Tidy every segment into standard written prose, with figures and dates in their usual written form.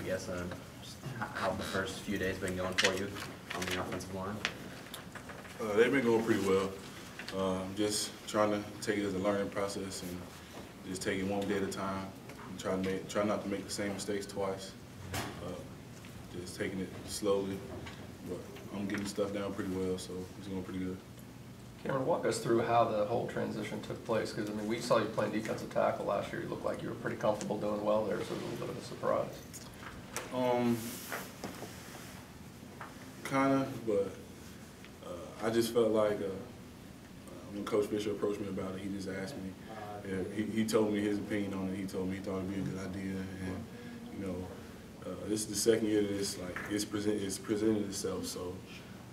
guess, just how the first few days been going for you on the offensive line? They've been going pretty well. Just trying to take it as a learning process and just take it one day at a time. And try not to make the same mistakes twice. Just taking it slowly, but I'm getting stuff down pretty well, so it's going pretty good. Cameron, walk us through how the whole transition took place, because I mean, we saw you playing defensive tackle last year. You looked like you were pretty comfortable doing well there, so it was a little bit of a surprise. Kind of, but I just felt like when Coach Fisher approached me about it, he just asked me. He told me his opinion on it. He told me he thought it'd be a good idea, and you know, this is the second year that it's presented itself. So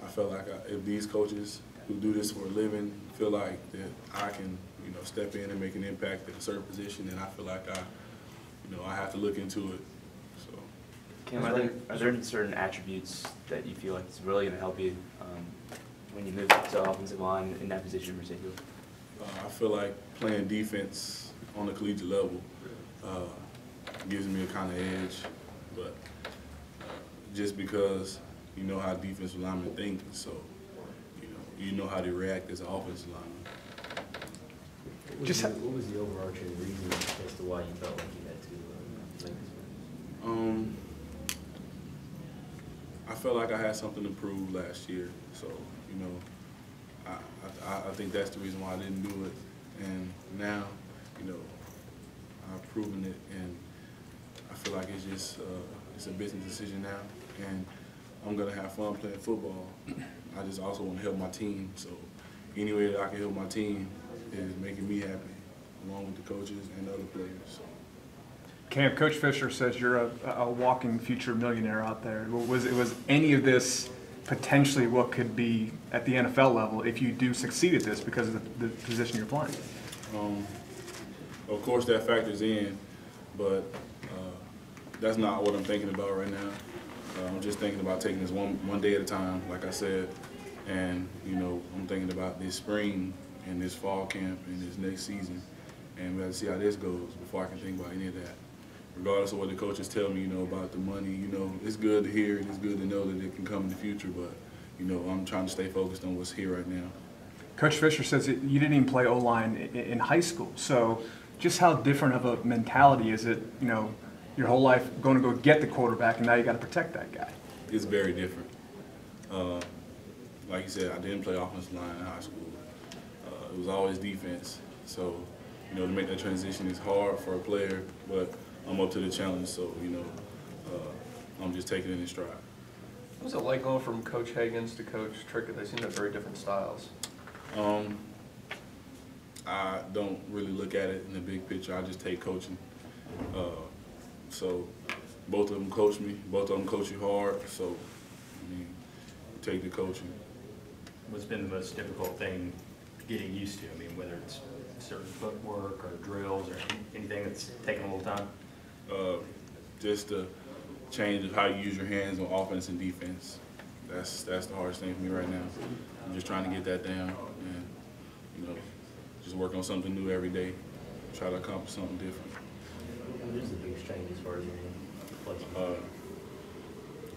I felt like if these coaches who do this for a living feel like that I can, you know, step in and make an impact at a certain position, then I feel like I have to look into it. So. Cam, are there certain attributes that you feel like is really going to help you when you move to offensive line in that position in particular? I feel like playing defense on the collegiate level gives me a kind of edge, but just because you know how defensive linemen think, so you know how they react as an offensive lineman. What was the overarching reason as to why you felt like you had to make this move? I felt like I had something to prove last year, so you know. I think that's the reason why I didn't do it, and now, you know, I've proven it, and I feel like it's just it's a business decision now, and I'm gonna have fun playing football. I just also want to help my team, so any way that I can help my team is making me happy, along with the coaches and other players. So. Cam, Coach Fisher says you're a walking future millionaire out there. Was any of this potentially what could be at the NFL level if you do succeed at this because of the position you're playing? Of course that factors in, but that's not what I'm thinking about right now. I'm just thinking about taking this one day at a time, like I said, and you know, I'm thinking about this spring and this fall camp and this next season, and we have to see how this goes before I can think about any of that. Regardless of what the coaches tell me, you know, about the money, you know, it's good to hear and it's good to know that it can come in the future, but, you know, I'm trying to stay focused on what's here right now. Coach Fisher says that you didn't even play O-line in high school, so just how different of a mentality is it, you know, your whole life going to go get the quarterback and now you got to protect that guy? It's very different. Like you said, I didn't play offensive line in high school. It was always defense, so, you know, to make that transition is hard for a player, but I'm up to the challenge, so, you know, I'm just taking it in stride. What was it like going from Coach Higgins to Coach Trickett? They seem to have very different styles. I don't really look at it in the big picture. I just take coaching. So both of them coach me. Both of them coach you hard, so, I mean, take the coaching. What's been the most difficult thing getting used to? I mean, whether it's certain footwork or drills or anything that's taken a little time? Just the change of how you use your hands on offense and defense. That's the hardest thing for me right now. I'm just trying to get that down and, you know, just work on something new every day, try to accomplish something different. What is the biggest change as far as flexibility?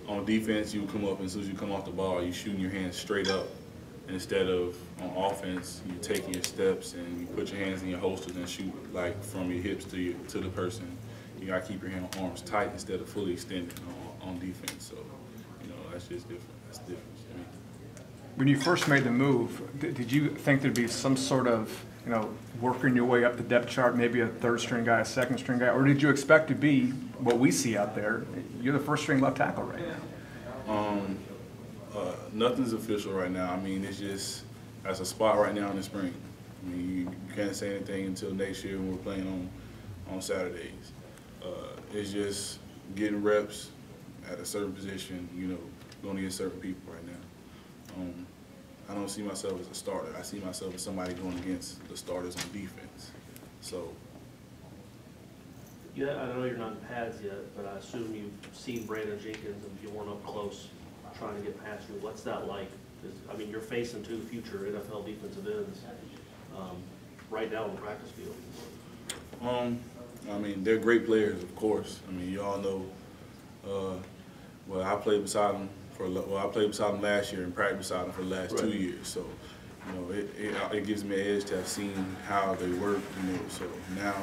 On defense, you come up and as soon as you come off the ball, you're shooting your hands straight up. Instead of on offense, you're taking your steps and you put your hands in your holsters and shoot like from your hips to the person. You gotta keep your arms tight instead of fully extended on defense. So, you know, that's just different. That's different. I mean, When you first made the move, did you think there'd be some sort of, you know, working your way up the depth chart, maybe a third string guy, a second string guy, or did you expect to be what we see out there? You're the first string left tackle right now. Nothing's official right now. I mean, it's just that's a spot right now in the spring. I mean, you can't say anything until next year when we're playing on Saturdays. It's just getting reps at a certain position, you know, going against certain people right now. I don't see myself as a starter. I see myself as somebody going against the starters on defense. So. Yeah, I know you're not in pads yet, but I assume you've seen Brandon Jenkins and if you weren't up close trying to get past you. What's that like? Because, I mean, you're facing two future NFL defensive ends right now on the practice field. I mean, they're great players, of course. I mean, you all know Well, I played beside him I played beside him last year and practiced beside him for the last 2 years. So, you know, it gives me an edge to have seen how they work. You know, so now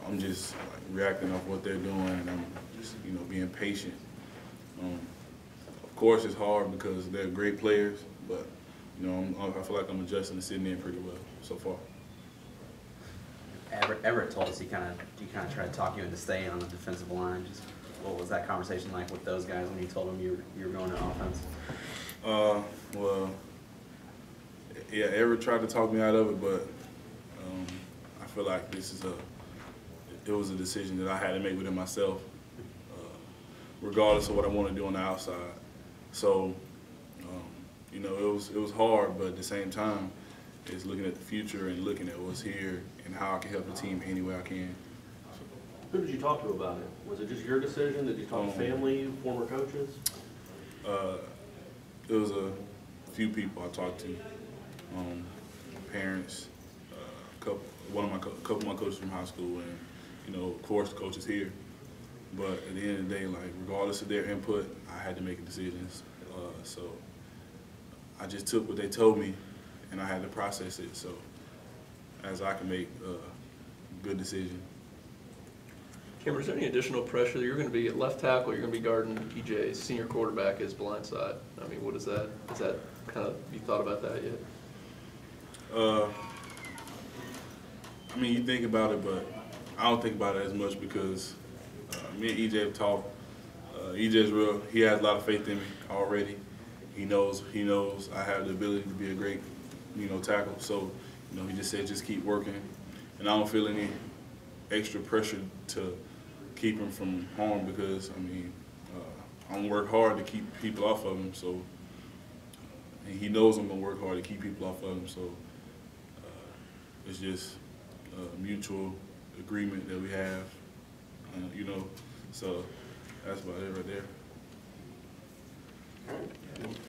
I'm just like, reacting off what they're doing, and I'm just, you know, being patient. Of course, it's hard because they're great players, but you know, I feel like I'm adjusting and sitting in pretty well so far. Everett told us you kind of tried to talk you into staying on the defensive line. Just what was that conversation like with those guys when you told them you were going to offense? Well, yeah, Everett tried to talk me out of it, but I feel like it was a decision that I had to make within myself, regardless of what I want to do on the outside. So, you know, it was hard, but at the same time, it's looking at the future and looking at what's here and how I can help the team any way I can. Who did you talk to about it? Was it just your decision? Did you talk to family, former coaches? It was a few people I talked to, parents, a couple of my coaches from high school, and you know, of course, the coaches here. But at the end of the day, like regardless of their input, I had to make decisions. So I just took what they told me, and I had to process it. So as I can make a good decision. Cameron, is there any additional pressure that you're going to be at left tackle? You're going to be guarding EJ's senior quarterback, his blind side. I mean, what is that? Is that kind of, you thought about that yet? I mean, you think about it, but I don't think about it as much because me and EJ have talked. EJ's real. He has a lot of faith in me already. He knows I have the ability to be a great, you know, tackle. So, you know, he just said just keep working, and I don't feel any extra pressure to keep him from harm because, I mean, I'm going to work hard to keep people off of him. So, and he knows I'm going to work hard to keep people off of him. So, it's just a mutual agreement that we have, you know. So, that's about it right there.